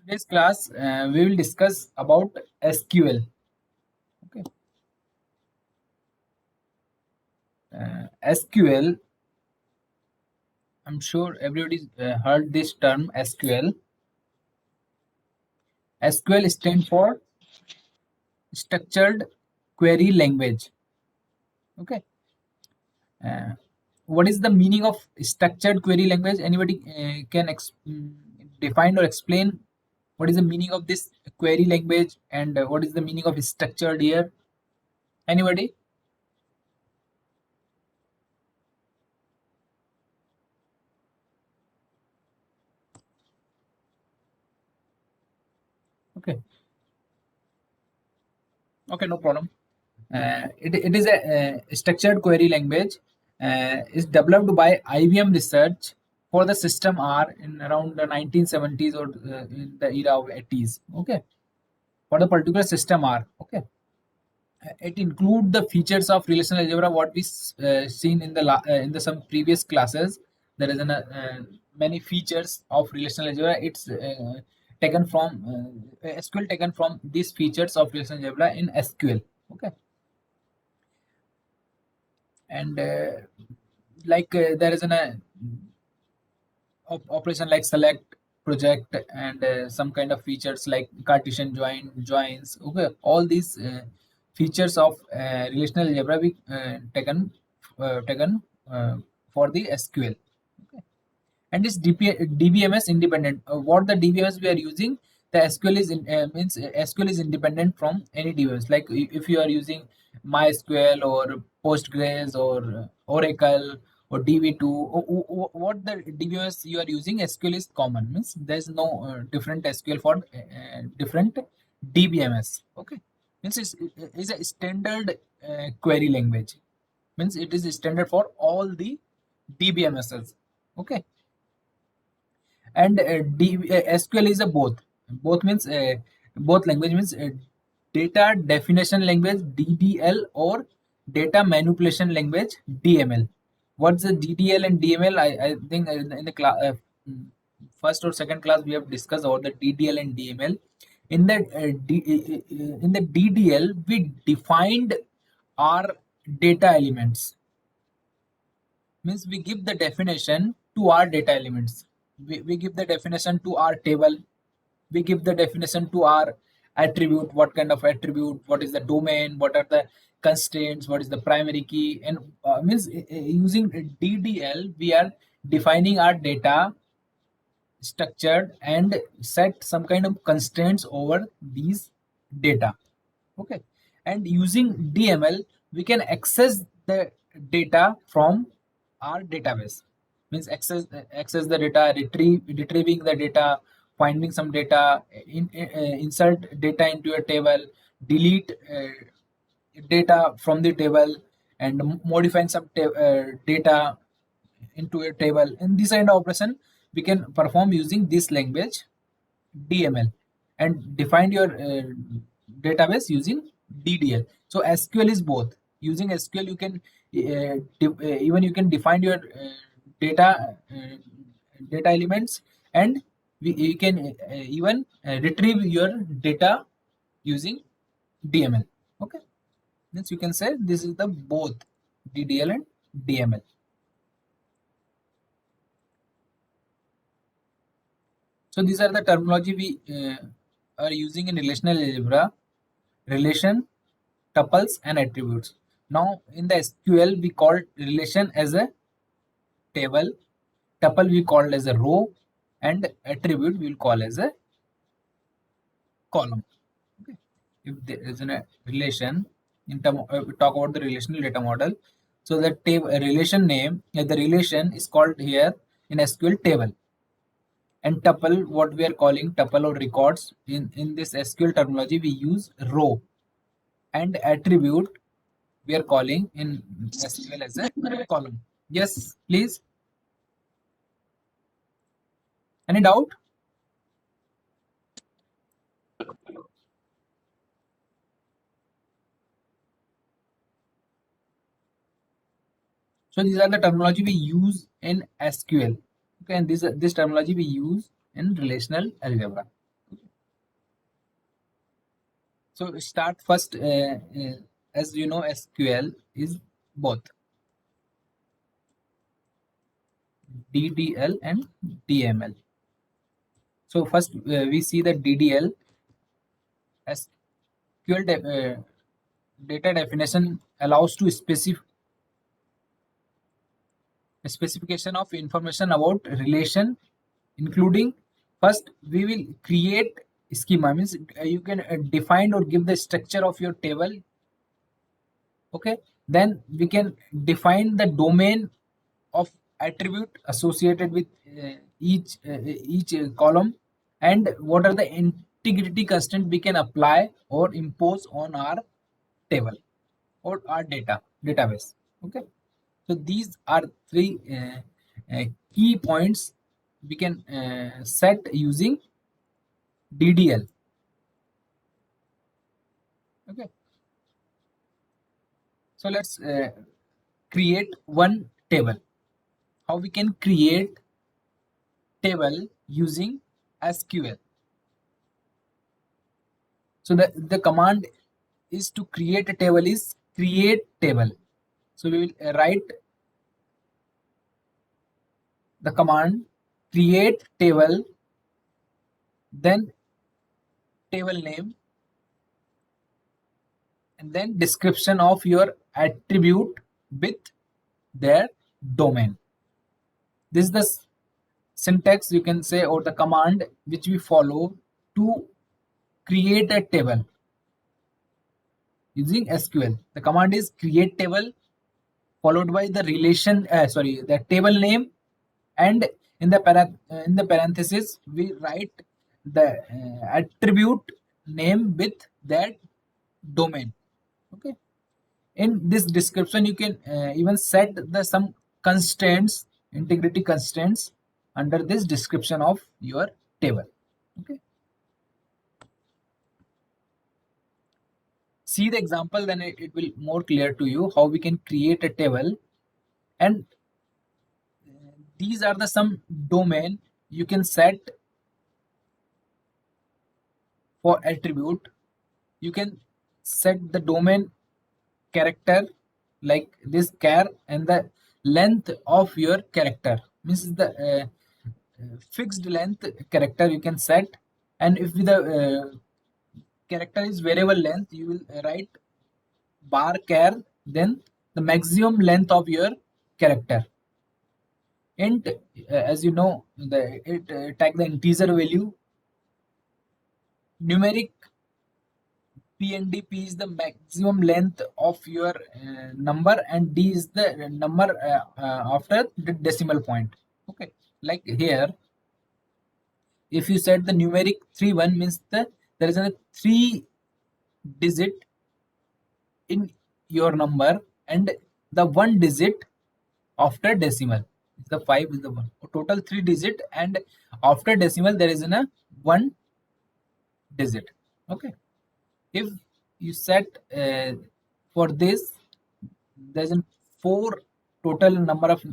Today's class, we will discuss about SQL. Okay, SQL. I'm sure everybody heard this term SQL. SQL stands for Structured Query Language. Okay, uh, what is the meaning of structured query language? Anybody can define or explain what is the meaning of this query language and what is the meaning of structured here? Anybody? Okay, okay, no problem. It is a structured query language is developed by IBM Research for the system R in around the 1970s or in the era of 80s. Okay, for the particular system R. Okay, it include the features of relational algebra what we seen in the in the some previous classes. There is many features of relational algebra. It's taken from SQL taken from these features of relational algebra in SQL. Okay, and there is an operation like select, project, and some kind of features like Cartesian joins. Okay, all these features of relational algebra we taken for the SQL. Okay, and this DBMS independent. What the DBMS we are using, the SQL is means SQL is independent from any DBMS. Like if you are using MySQL or Postgres or Oracle or DB2, what the DBMS you are using, SQL is common. Means there is no different SQL for different DBMS. Okay, means it's a standard query language. Means it is standard for all the DBMSs. Okay, and SQL is a both means both language means data definition language DDL or data manipulation language DML. What's the DDL and DML? I think in the class first or second class we have discussed about the DDL and DML. In the in the DDL we defined our data elements. Means we give the definition to our data elements. We give the definition to our table. We give the definition to our attribute. What kind of attribute? What is the domain? What are the constraints? What is the primary key? And means using DDL we are defining our data structured and set some kind of constraints over these data. Okay, and using DML we can access the data from our database. Means access the data, retrieving the data, finding some data, insert data into a table, delete data from the table, and modifying some data into a table. And this kind of operation we can perform using this language DML, and define your database using DDL. So SQL is both. Using SQL, you can even you can define your data elements, and you can even retrieve your data using DML. Okay, means you can say this is the both DDL and DML. So these are the terminology we are using in relational algebra: relation, tuples, and attributes. Now in the SQL, we call relation as a table, tuple we call as a row, and attribute we will call as a column. Okay. If there is a relation, we talk about the relational data model. So the table relation name, the relation is called here in SQL table. And tuple, what we are calling tuple or records, in this SQL terminology we use row. And attribute we are calling in SQL as a column. Yes, please. Any doubt? So these are the terminology we use in SQL. Okay, and this terminology we use in relational algebra. So start first, as you know, SQL is both DDL and DML. So first we see the DDL. SQL data definition allows to specification of information about relation, including first we will create schema, means you can define or give the structure of your table. Okay, then we can define the domain of attribute associated with each column, and what are the integrity constraint we can apply or impose on our table or our database. Okay, so these are three key points we can set using DDL. Okay, so let's create one table. How we can create table using SQL? So the command is to create a table is create table. So we will write the command create table, then table name, and then description of your attribute with their domain. This is the syntax, you can say, or the command which we follow to create a table using SQL. The command is create table followed by the relation, the table name, and in the parenthesis we write the attribute name with that domain. Okay, in this description you can even set the some constraints, integrity constraints under this description of your table. Okay, see the example, then it will more clear to you how we can create a table. And these are the some domain you can set for attribute. You can set the domain character like this char, and the length of your character means the fixed length character you can set. And if the character is variable length, you will write bar char, then the maximum length of your character. Int, as you know, the it tag the integer value. Numeric P is the maximum length of your number, and D is the number after the decimal point. Okay, like here, if you set the numeric 31 means there is a 3 digit in your number, and the 1 digit after decimal. The 5 is the one. Total 3 digit, and after decimal there is a 1 digit. Okay, if you set for this, there's a 4 total number of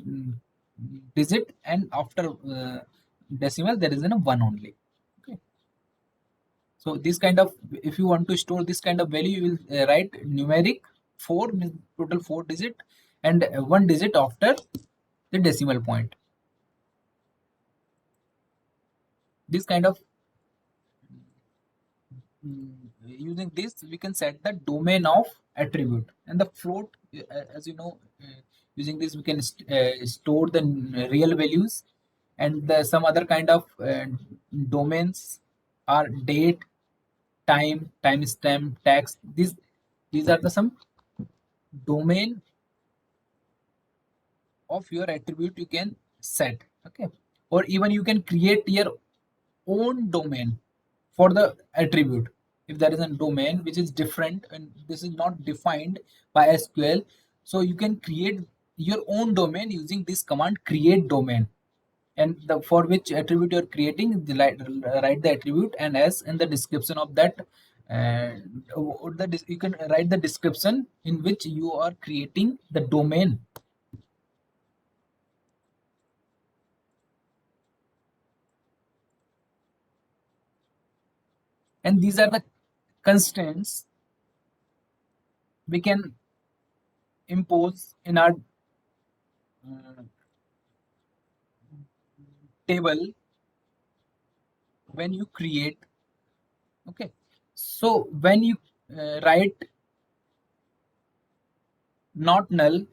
digit, and after decimal there is a 1 only. Okay, so this kind of, if you want to store this kind of value, you will write numeric 4 means total 4 digit, and 1 digit after the decimal point. This kind of using this we can set the domain of attribute, and the float, as you know, using this we can store the real values. And some other kind of domains are date, time, timestamp, tax. These are the some domain of your attribute you can set. Okay, or even you can create your own domain for the attribute. If there is a domain which is different and this is not defined by SQL, so you can create your own domain using this command create domain. And for which attribute you are creating, write the attribute, and as in the description of that, you can write the description in which you are creating the domain. And these are the constraints we can impose in our uh, table when you create. Okay, so when you write not null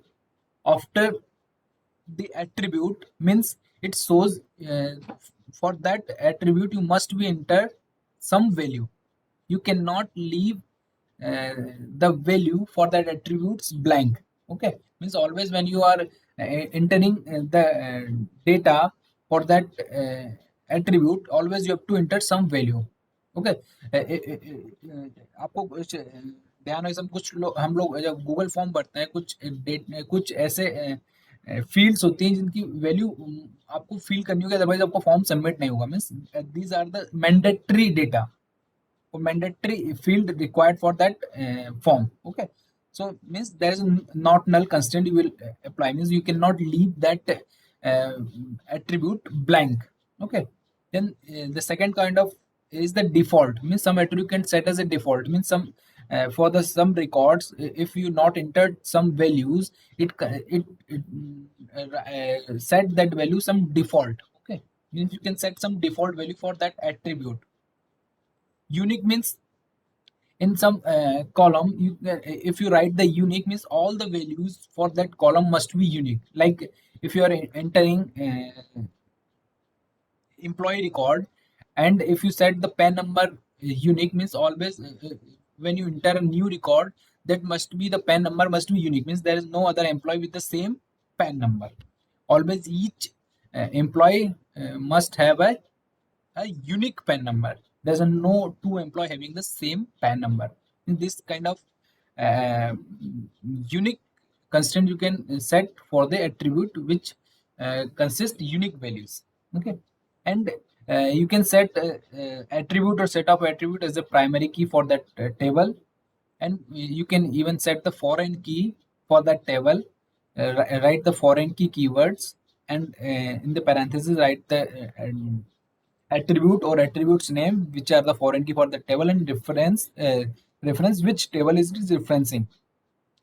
after the attribute, means it shows for that attribute you must be enter some value. You cannot leave uh, the value for that attributes blank. Okay, means always when you are entering the data for that attribute, always you have to enter some value. Okay, आपको ध्यान है, सब कुछ लोग, हम लोग जब Google form भरते हैं, कुछ ऐसे फील्ड्स होती हैं जिनकी वैल्यू आपको फिल करनी होगी, अदरवाइज आपका फॉर्म सबमिट नहीं होगा। Means these are the mandatory data or mandatory field required for that form. Okay, so means there is not null constraint you will apply, means you cannot leave that attribute blank. Okay, then the second kind of is the default, means some attribute can set as a default, means some for the some records, if you not entered some values, it set that value some default. Okay, means you can set some default value for that attribute. Unique means in some column, you if you write the unique, means all the values for that column must be unique. Like if you are entering employee record, and if you set the PAN number unique, means always when you enter a new record, that must be the PAN number must be unique, means there is no other employee with the same PAN number. Always each employee must have a unique PAN number. There's a no two employee having the same PAN number. In this kind of uh, unique constraint you can set for the attribute which consists unique values. Okay, and you can set attribute or set of attribute as a primary key for that table, and you can even set the foreign key for that table. Write the foreign key keywords, and in the parentheses write the attribute or attributes name which are the foreign key for the table, and reference which table is referencing.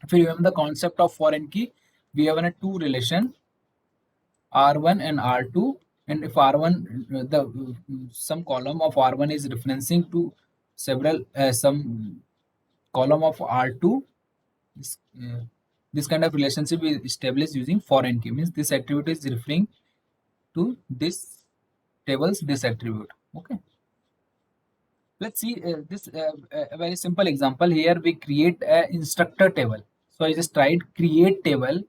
If you remember the concept of foreign key, we have a two relation, r1 and r2, and if r1 the some column of r1 is referencing to several some column of r2, this, this kind of relationship is established using foreign key, means this attribute is referring to this tables this attribute. Okay, let's see this a very simple example. Here we create a instructor table, so I just tried create table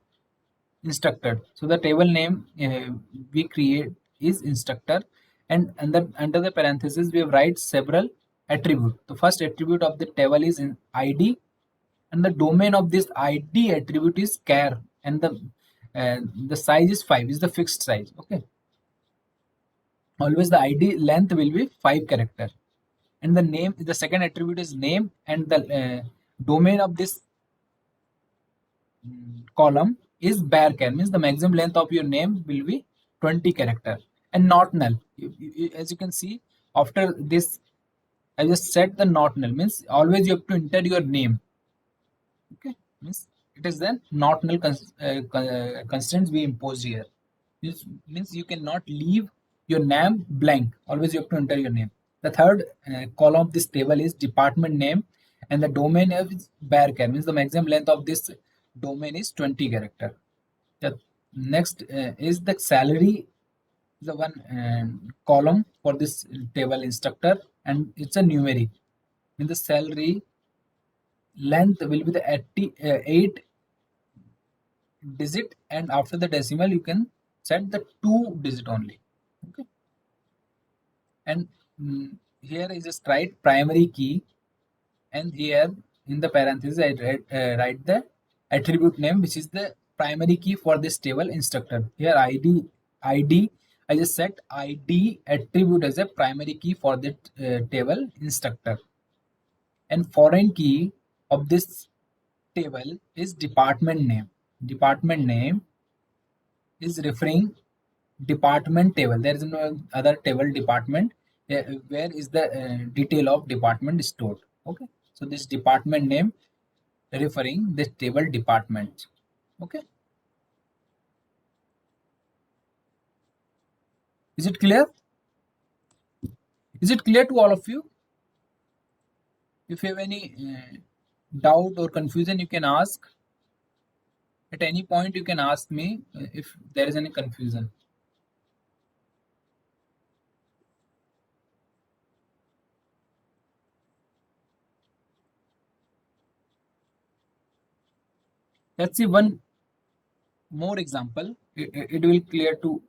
instructor. So the table name we create is instructor, and under the parenthesis we have write several attribute. The first attribute of the table is in id, and the domain of this id attribute is char, and the size is 5, is the fixed size. Okay, always the id length will be 5 character, and the name, the second attribute is name, and the domain of this column is barchar, means the maximum length of your name will be 20 character, and not null. As you can see, after this I just set the not null, means always you have to enter your name. Okay, means it is then not null constraints we impose here. This means you cannot leave your name blank, always you have to enter your name. The third column of this table is department name, and the domain is barchar, means the maximum length of this domain is 20 character. The next is the salary, the one column for this table instructor, and it's a numeric. In the salary length will be the 8 digit, and after the decimal you can set the 2 digit only. Okay, and here is just write primary key, and here in the parenthesis I write the attribute name which is the primary key for this table instructor. Here id I just set id attribute as a primary key for the table instructor, and foreign key of this table is department name. Department name is referring department table, there is no other table department where is the detail of department stored. Okay, so this department name referring this table department. Okay, is it clear? Is it clear to all of you? If you have any doubt or confusion, you can ask at any point. You can ask me if there is any confusion. Let's see one more example. It will clear to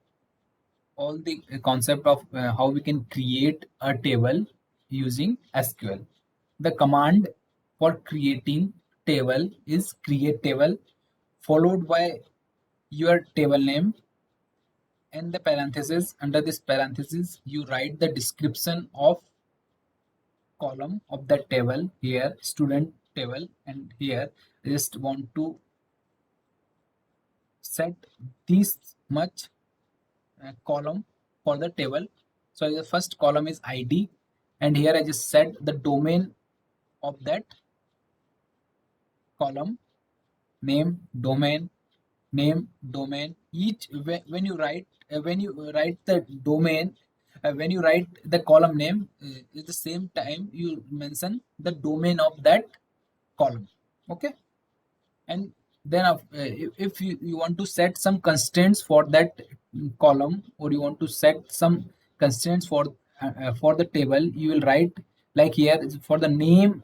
all the concept of how we can create a table using SQL. The command for creating table is create table followed by your table name and the parenthesis. Under this parenthesis you write the description of column of the table, here student table, and here I just want to set this much column for the table. So the first column is ID, and here I just set the domain of that column, name, domain, name, domain. Each when you write the domain, when you write the column name, at the same time you mention the domain of that column. Okay, and then if you want to set some constraints for that column, or you want to set some constraints for the table, you will write like here for the name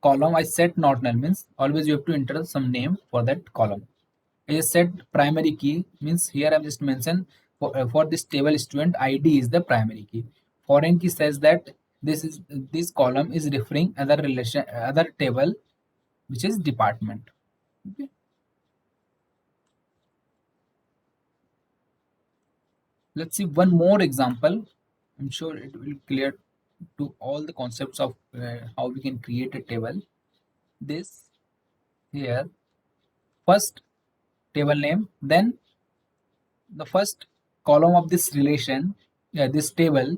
column I set not null, means always you have to enter some name for that column. I just set primary key, means here I've just mentioned for this table student ID is the primary key. Foreign key says that this column is referring other table, which is department. Okay. Let's see one more example. I'm sure it will clear to all the concepts of how we can create a table. This here, first table name, then the first column of this relation, this table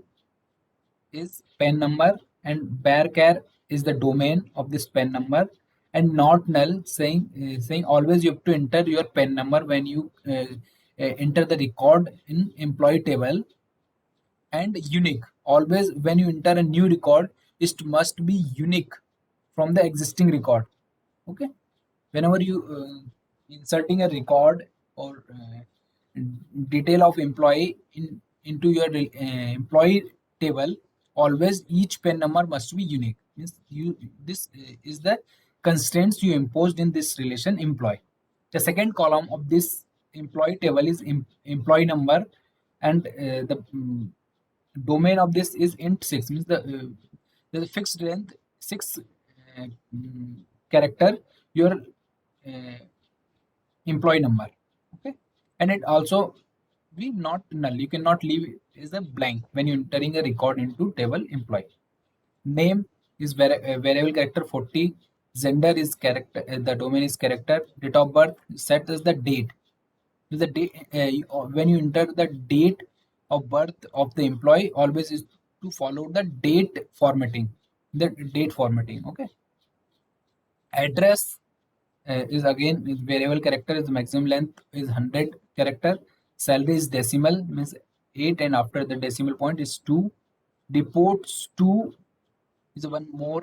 is pen number, and varchar is the domain of this pen number, and not null saying always you have to enter your pen number when you enter the record in employee table, and unique always when you enter a new record, it must be unique from the existing record. Okay, whenever you inserting a record or detail of employee into your employee table, always each pen number must be unique, means you this is the constraints you imposed in this relation employee. The second column of this employee table is employee number, and the domain of this is int 6, means the fixed length 6 character your uh, employee number. Okay, and it also be not null, you cannot leave it as a blank when you're entering a record into table employee. Name is variable character 40, gender is character, the domain is character, date of birth set as the date. The date when you enter the date of birth of the employee, always is to follow the date formatting. Okay, address is again is variable character, is maximum length is 100 character, salary is decimal, means 8, and after the decimal point is 2. Reports to is one more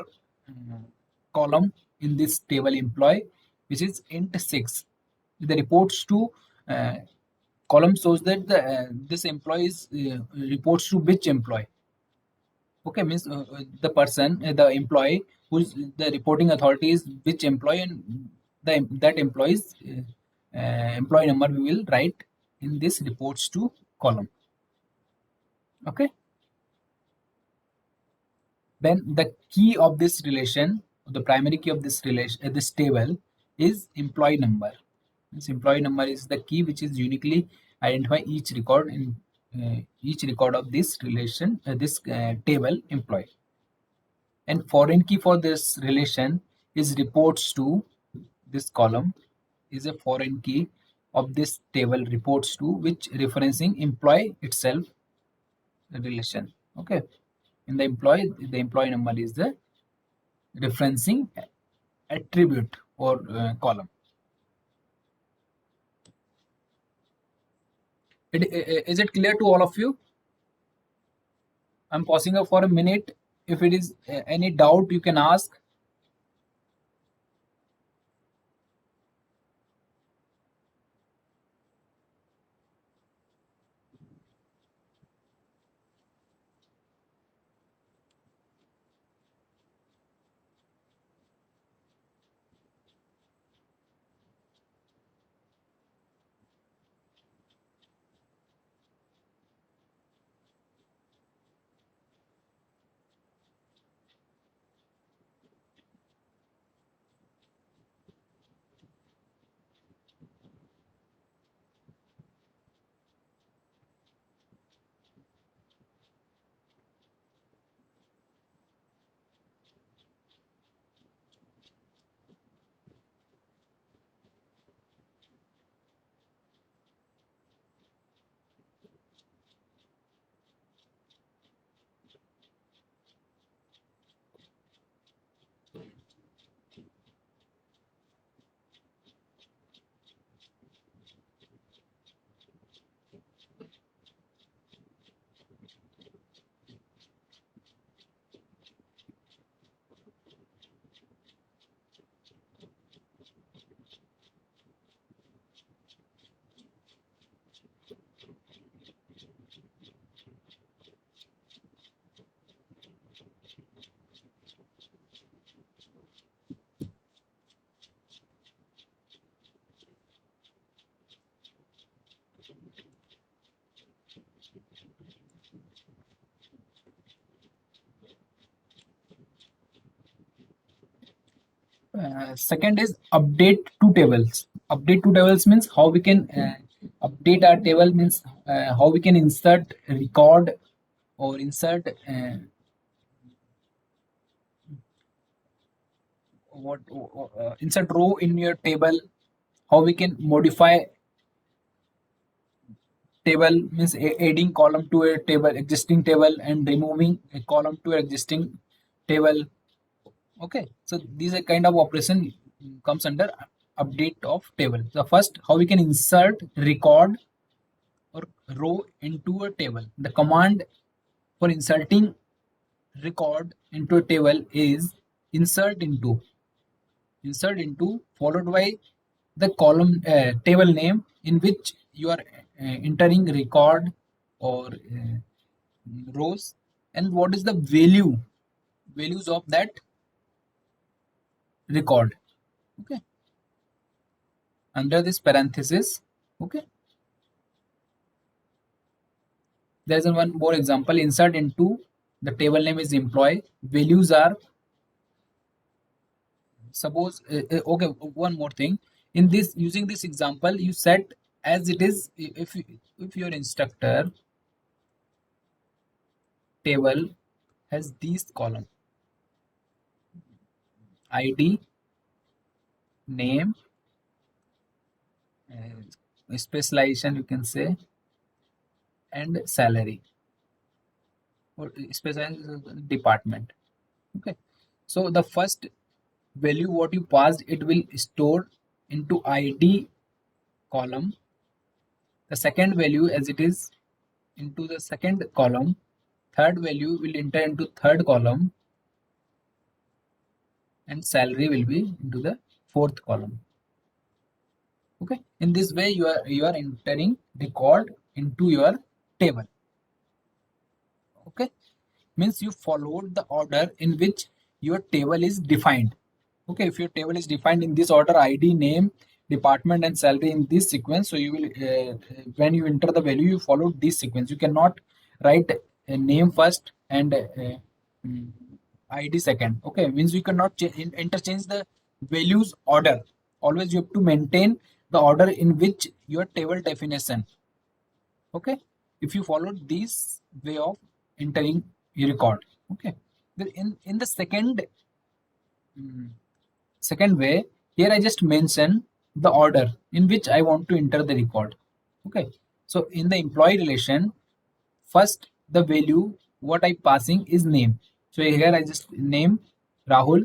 column in this table employee, which is int 6. The reports to uh, column shows that this employee is reports to which employee. Okay, means the person, the employee who's the reporting authority is which employee, and that employee's employee number we will write in this reports to column. Okay, then the key of this relation, the primary key of this relation, this table is employee number. This employee number is the key which is uniquely identify each record in each record of this relation, this table employee. And foreign key for this relation is reports to this column is a foreign key of this table reports to, which referencing employee itself relation. Okay, In the employee number is the referencing attribute or column. Is it clear to all of you? I'm pausing up for a minute. If it is any doubt, you can ask. Second is update to tables. Update to tables means how we can update our table, means how we can insert record or insert insert row in your table. How we can modify table, means adding column to a table, existing table, and removing a column to existing table. Okay, so these are kind of operation comes under update of table. The first, how we can insert record or row into a table. The command for inserting record into a table is insert into followed by the column table name in which you are entering record or rows, and what is the values of that record. Okay, under this parenthesis. Okay, there's one more example. Insert into the table name is employee, values are, suppose okay, one more thing. In this, using this example, you set as it is. If your instructor table has these column: id, name, specialization, you can say, and salary, or specialization department. Okay, so the first value what you passed, it will store into id column. The second value as it is into the second column. Third value will enter into third column, and salary will be into the fourth column. Okay, in this way you are entering record into your table. Okay, means you followed the order in which your table is defined. Okay, if your table is defined in this order, id, name, department, and salary in this sequence, so you will when you enter the value, you follow this sequence. You cannot write a name first and mm, id second. Okay, means you cannot interchange the values order. Always you have to maintain the order in which your table definition. Okay, if you follow this way of entering your record. Okay, then in the mm, second way, here I just mention the order in which I want to enter the record. Okay, so in the employee relation, first the value what I passing is name. So here I just name Rahul,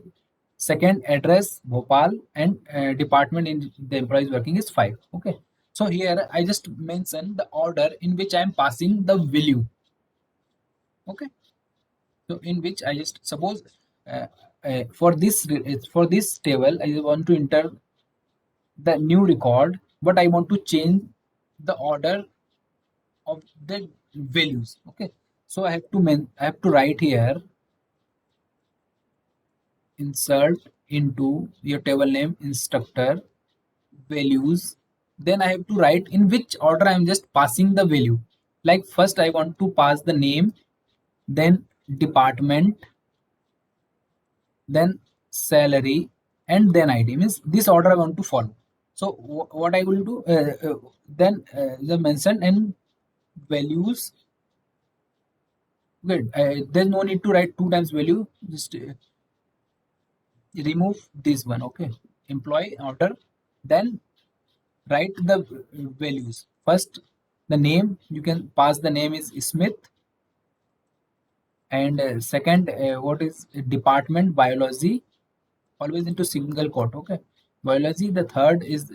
second address Bhopal, and department in the employees working is 5. Okay. So here I just mention the order in which I am passing the value. Okay. So in which I just suppose uh, for this table I want to enter the new record, but I want to change the order of the values. Okay. So I have to write here insert into your table name instructor values. Then I have to write in which order I'm just passing the value. Like first I want to pass the name, then department, then salary, and then ID. Means this order I want to follow. So what I will do then the mention and values. Good. There's no need to write two times value. Just remove this one. Okay. Employee order. Then write the values. First, the name. You can pass the name is Smith. And second, what is department biology? Always into single quote. Okay. Biology. The third is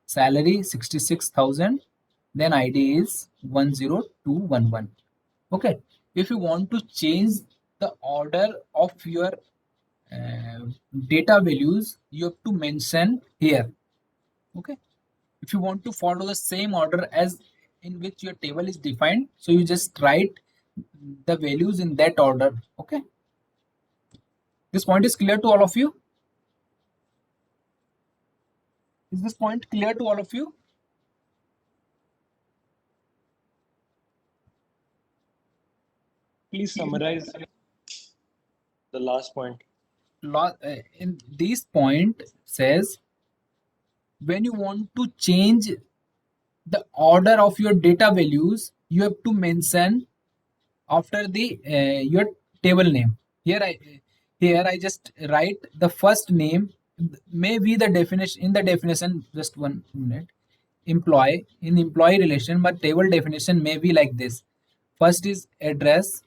salary 66,000. Then ID is 10211. Okay. If you want to change the order of your uh, data values, you have to mention here. Okay. If you want to follow the same order as in which your table is defined, so you just write the values in that order. Okay. This point is clear to all of you? Is this point clear to all of you? Please summarize the last point. In this point says when you want to change the order of your data values, you have to mention after the your table name. Here I just write the first name, maybe the definition in the definition. Just 1 minute. Employee in employee relation, but table definition may be like this: first is address,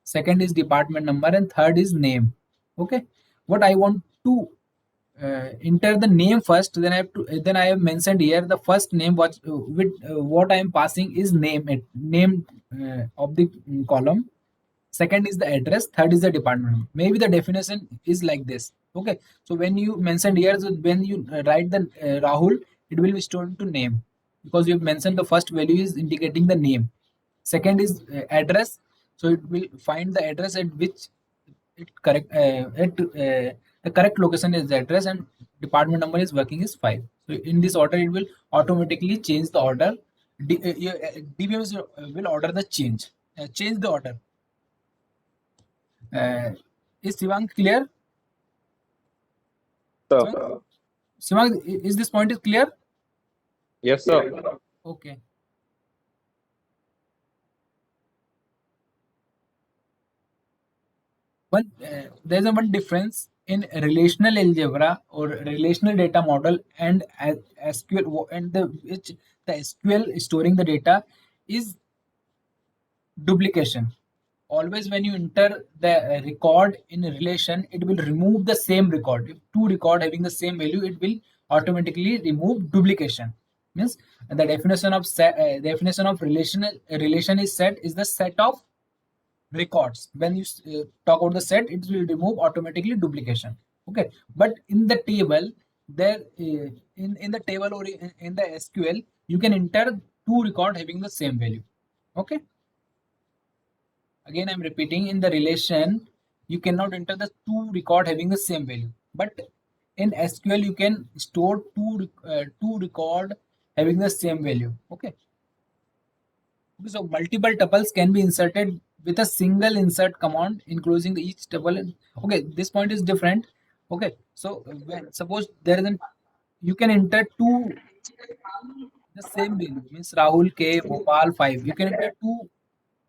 second is department number, and third is name. Okay. What I want to enter the name first, then I have mentioned here the first name what I am passing is name of the column. Second is the address, third is the department. Maybe the definition is like this. Okay. So when you mentioned here, so when you write the Rahul, it will be stored to name because you have mentioned the first value is indicating the name. Second is address, so it will find the address at which it correct at the correct location is the address, and department number is working is 5. So in this order it will automatically change the order. DBMS will order the change the order. Is Sivang clear? Sir. Sivang, is this point is clear? Yes, sir. Okay. But there's a one difference in relational algebra or relational data model and SQL, and the SQL storing the data is duplication. Always when you enter the record in a relation, it will remove the same record. If two record having the same value, it will automatically remove duplication. Means the definition of relation is set is the set of records. When you talk about the set, it will remove automatically duplication. Okay. But in the table, there in the table or in the SQL, you can enter two record having the same value. Okay. Again, I'm repeating, in the relation, you cannot enter the two record having the same value. But in SQL, you can store two record having the same value. Okay. So multiple tuples can be inserted with a single insert command, including each tuple. Okay, this point is different. Okay, so suppose there is you can enter two the same value, means Rahul K, Bhopal 5. You can enter two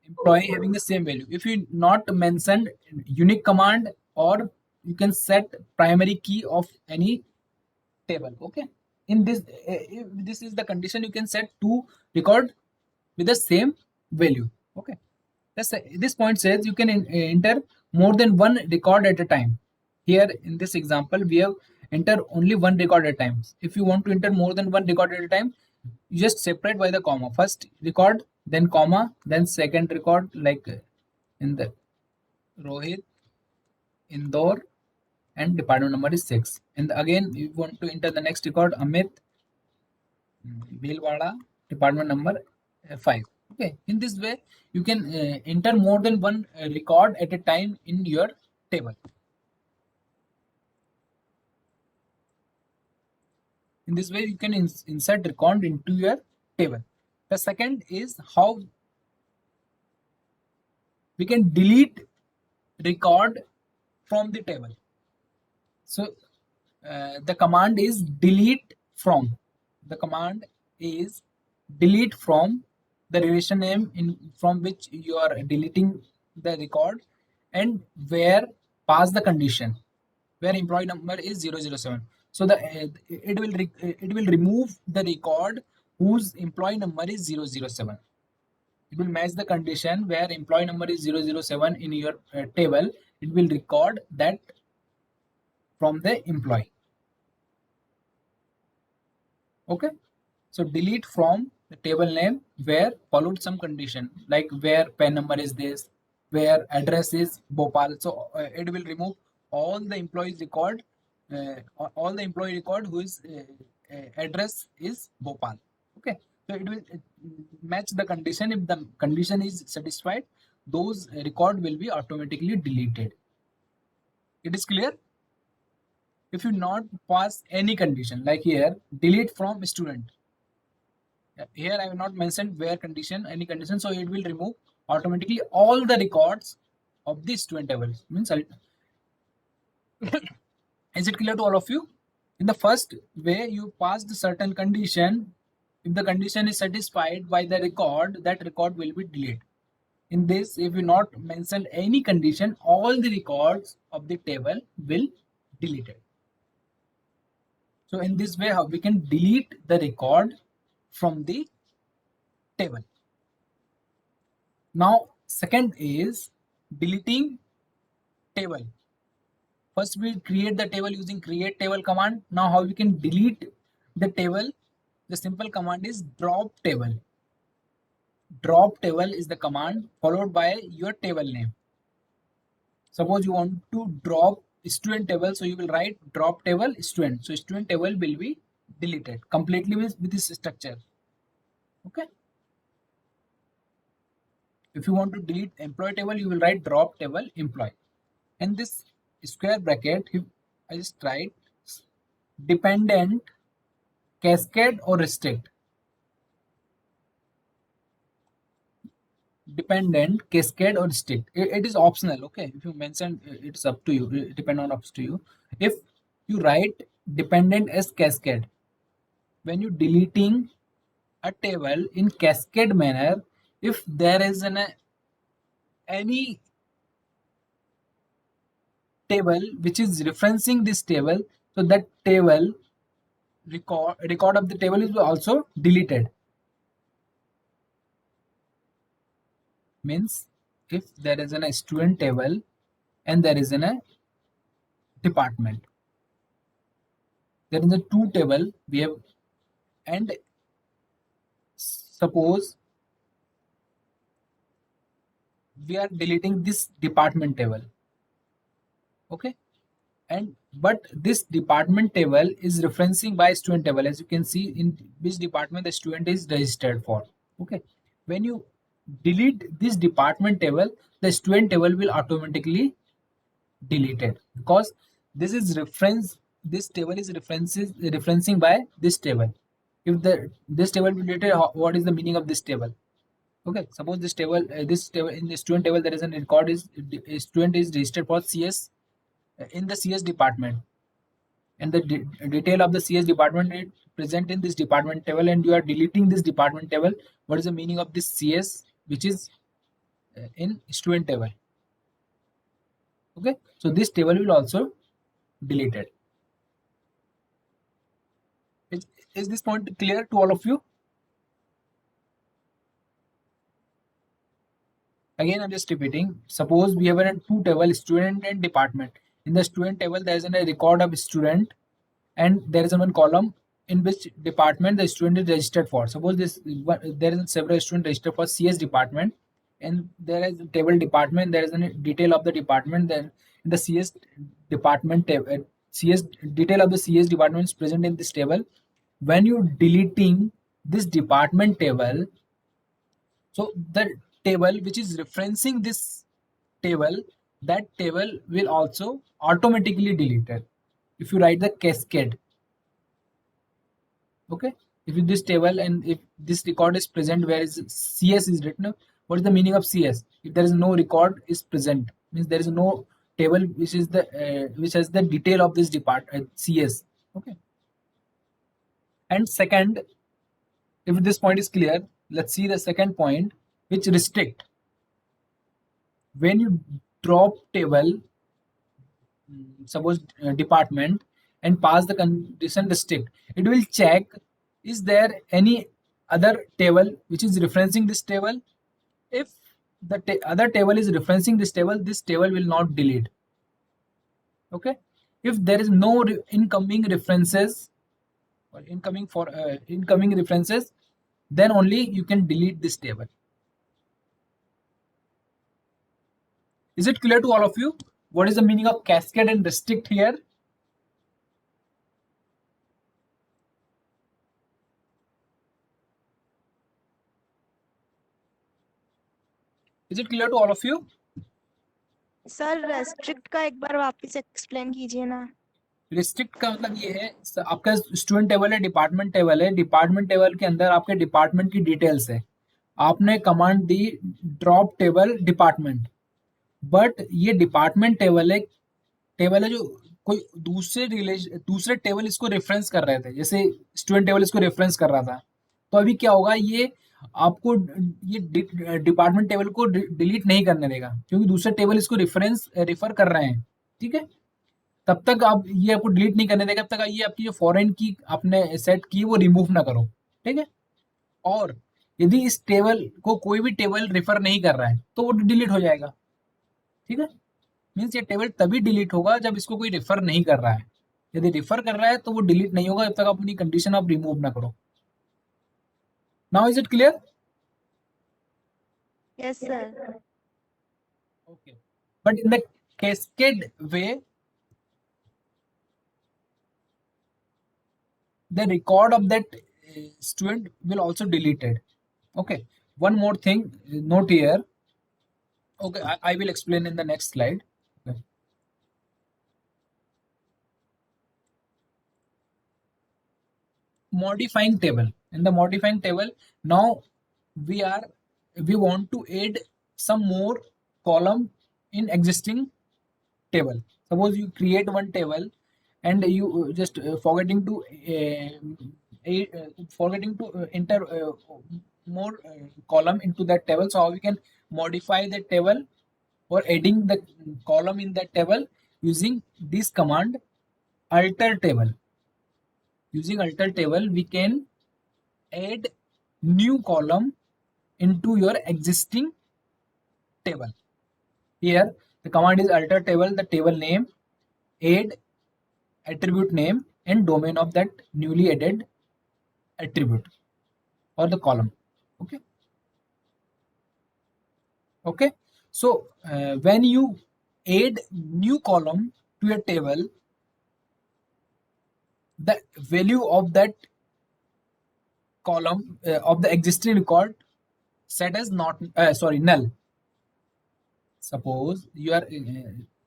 employee having the same value. If you not mentioned unique command, or you can set primary key of any table. Okay. In this, if this is the condition, you can set two record with the same value. Okay. This point says you can enter more than one record at a time. Here in this example, we have enter only one record at a time. If you want to enter more than one record at a time, you just separate by the comma. First record, then comma, then second record, like in the Rohit, Indore, and department number is 6. And again, you want to enter the next record, Amit, Bhilwara, department number 5. Okay, in this way you can enter more than one record at a time in your table. In this way you can insert record into your table. The second is how we can delete record from the table. So the command is delete from. The command is delete from the relation name from which you are deleting the record, and where pass the condition where employee number is 007. So it will remove the record whose employee number is 007. It will match the condition where employee number is 007 in your table. It will record that from the employee. Okay, so delete from the table name where followed some condition, like where PAN number is this, where address is Bhopal. So it will remove all the employees record, all the employee record whose address is Bhopal. Okay, so it will match the condition. If the condition is satisfied, those record will be automatically deleted. It is clear? If you not pass any condition, like here, delete from student. Here I have not mentioned where condition, any condition, so it will remove automatically all the records of the student table. Means, is it clear to all of you? In the first way, you passed certain condition. If the condition is satisfied by the record, that record will be deleted. In this, if you not mentioned any condition, all the records of the table will deleted. So in this way, how we can delete the record from the table. Now, second is deleting table. First, we create the table using create table command. Now, how we can delete the table? The simple command is drop table. Drop table is the command followed by your table name. Suppose you want to drop student table, so you will write drop table student. So student table will be deleted completely with this structure. Okay. If you want to delete employee table, you will write drop table employee. And this square bracket, I just write dependent, cascade or restrict. Dependent, cascade or restrict. It is optional. Okay. If you mention, it's up to you. It depend on up to you. If you write dependent as cascade, when you deleting a table in cascade manner, if there is any table which is referencing this table, so that table record of the table is also deleted. Means if there is a student table and there is a department, there is a two table we have, and suppose we are deleting this department table. Okay, and but this department table is referencing by student table, as you can see in which department the student is registered for. Okay, when you delete this department table, the student table will automatically deleted, because this is reference, this table is referencing by this table. If this table will deleted, what is the meaning of this table? Okay, suppose this table in the student table there is a record is student is registered for CS in the CS department, and the detail of the CS department is present in this department table, and you are deleting this department table. What is the meaning of this CS which is in student table? Okay, so this table will also deleted. Is this point clear to all of you? Again, I'm just repeating. Suppose we have a two table, student and department. In the student table, there is a record of student, and there is a one column in which department the student is registered for. Suppose there is several students registered for CS department, and there is a table department. There is a detail of the department. Then in the CS department table, CS detail of the CS department is present in this table. When you deleting this department table, so the table which is referencing this table, that table will also automatically deleted if you write the cascade. Okay, if in this table and if this record is present where is CS is written, what is the meaning of CS? If there is no record is present, means there is no table which is the which has the detail of this CS. Okay, and second, if this point is clear, let's see the second point, which restrict. When you drop table, suppose department, and pass the condition restrict, it will check is there any other table which is referencing this table. If the other table is referencing this table will not delete. Okay, if there is no incoming references or incoming references, then only you can delete this table. Is it clear to all of you what is the meaning of cascade and restrict here? Is it clear to all of you? Sir restrict का एक बार वापस explain कीजिए ना। Restrict का मतलब ये है, आपका स्टूडेंट टेबल है, डिपार्टमेंट टेबल है, डिपार्टमेंट टेबल के अंदर आपके डिपार्टमेंट की डिटेल्स है, आपने command the drop table department, but ये डिपार्टमेंट टेबल है जो कोई दूसरे टेबल इसको रेफरेंस कर रहे थे, जैसे स्टूडेंट टेबल इसको रेफरेंस कर रहा था, तो अभी क्या होगा, ये आपको ये डिपार्टमेंट टेबल को डिलीट नहीं करने देगा, क्योंकि दूसरे टेबल इसको रेफर कर रहे हैं। ठीक है, तब तक आप ये आपको डिलीट नहीं करने देगा, तब तक ये आपकी जो फॉरेन की आपने सेट की वो रिमूव ना करो। ठीक है, और यदि इस टेबल को कोई भी टेबल रेफर नहीं कर रहा है तो वो डिलीट हो जाएगा। ठीक है, मीन्स ये टेबल तभी डिलीट होगा जब इसको कोई रेफर नहीं कर रहा है, यदि रेफर कर रहा है तो वो डिलीट नहीं होगा जब तक आप अपनी कंडीशन आप रिमूव ना करो। Now is it clear? Yes sir. Okay, but in the cascade way the record of that student will also deleted. Okay, one more thing, note here. Okay, I will explain in the next slide. Okay. Modifying table. In the modifying table, now we want to add some more column in existing table. Suppose you create one table and you just forgetting to enter more column into that table. So how we can modify the table or adding the column in that table using this command alter table. Using alter table, we can add new column into your existing table. Here the command is alter table, the table name, add attribute name and domain of that newly added attribute or the column. Okay, okay, so when you add new column to a table, the value of that column of the existing record set as not null. Suppose you are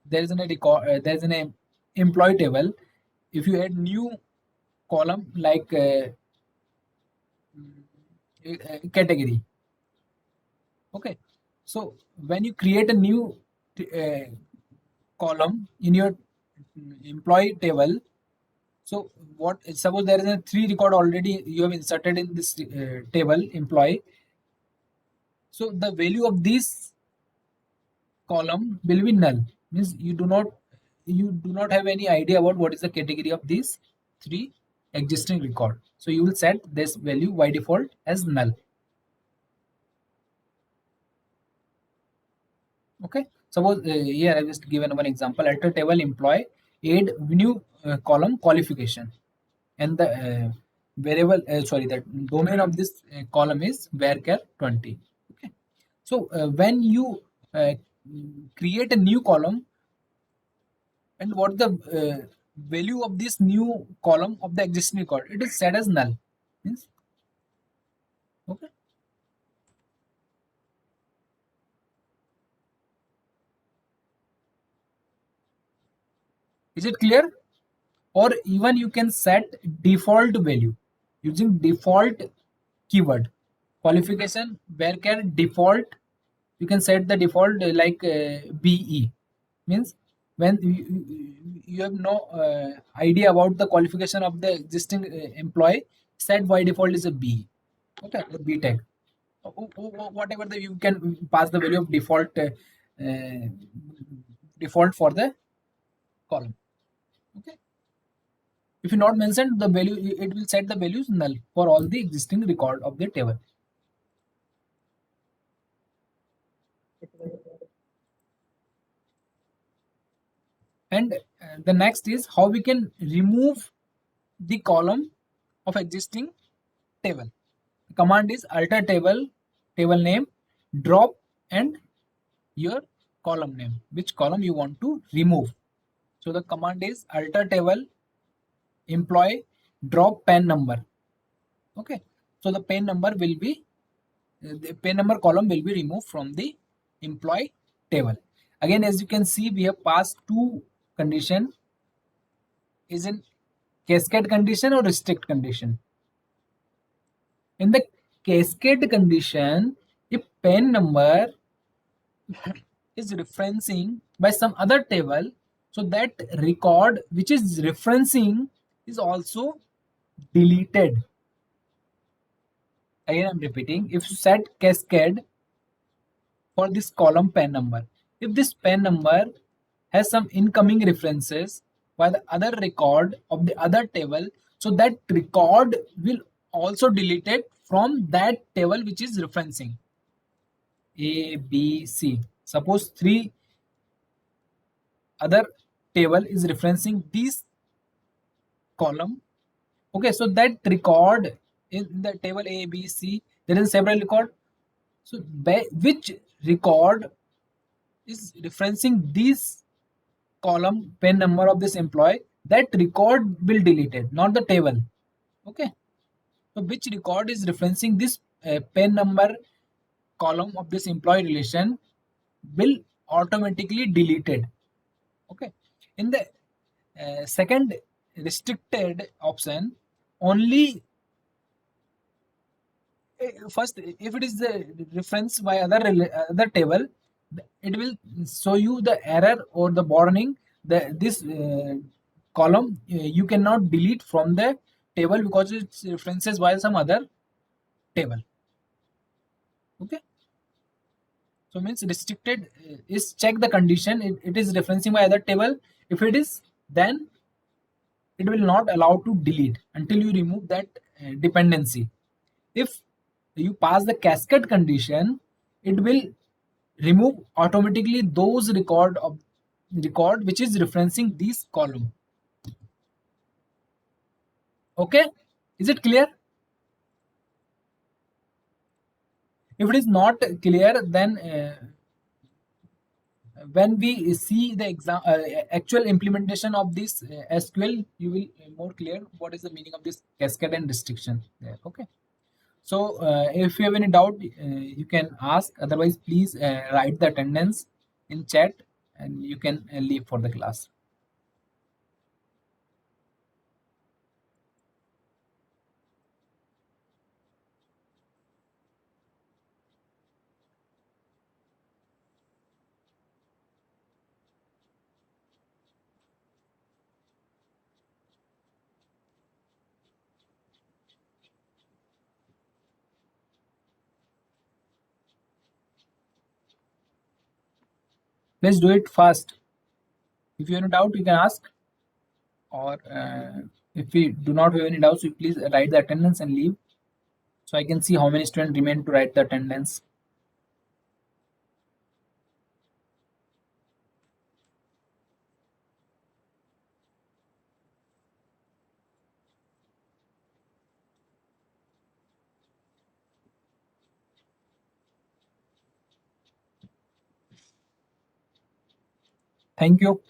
there is an record there is an employee table. If you add new column like category, okay, so when you create a new column in your employee table, so what, suppose there is a 3 record already you have inserted in this table employee, so the value of this column will be null, means you do not have any idea about what is the category of these 3 existing record, so you will set this value by default as null. Suppose here I just given one example. Alter table employee add new column qualification, and the variable sorry, the domain of this column is varchar 20. Okay, so when you create a new column, and what the value of this new column of the existing record, it is set as null. Means, okay. Is it clear? Or even you can set default value using default keyword qualification varchar default. You can set the default like be, means when you have no idea about the qualification of the existing employee, set by default is a b, okay, or b tag. Whatever the you can pass the value of uh, default for the column, okay. If you not mention the value, it will set the values null for all the existing record of the table. And the next is how we can remove the column of existing table. The command is alter table name, drop, and your column name, which column you want to remove. So the command is alter table employee drop PAN number. Okay, so the PAN number will be the PAN number column will be removed from the employee table. Again, as you can see, we have passed two condition. Is in cascade condition or restrict condition. In the cascade condition, if PAN number is referencing by some other table, so that record which is referencing is also deleted. Again, I'm repeating, if you set cascade for this column PAN number, if this PAN number has some incoming references by the other record of the other table, so that record will also deleted from that table which is referencing A, B, C. Suppose three other table is referencing this column. Okay, so that record in the table A, B, C, there is several record. So which record is referencing this column PAN number of this employee, that record will deleted, not the table. Okay, so which record is referencing this PAN number column of this employee relation will automatically deleted. Okay, in the second restricted option, only first if it is the reference by other table, it will show you the error or the warning that this column you cannot delete from the table because it's references by some other table. Okay, so means restricted is check the condition, it is referencing by other table. If it is, then it will not allow to delete until you remove that dependency. If you pass the cascade condition, it will remove automatically those record which is referencing this column. Okay, is it clear? If it is not clear, then when we see the actual implementation of this SQL, you will more clear what is the meaning of this cascade and restriction there. Okay, so if you have any doubt, you can ask. Otherwise, please write the attendance in chat and you can leave for the class. Let's do it fast. If you have any doubt, you can ask. Or if we do not have any doubts, you please write the attendance and leave, so I can see how many students remain to write the attendance. Thank you.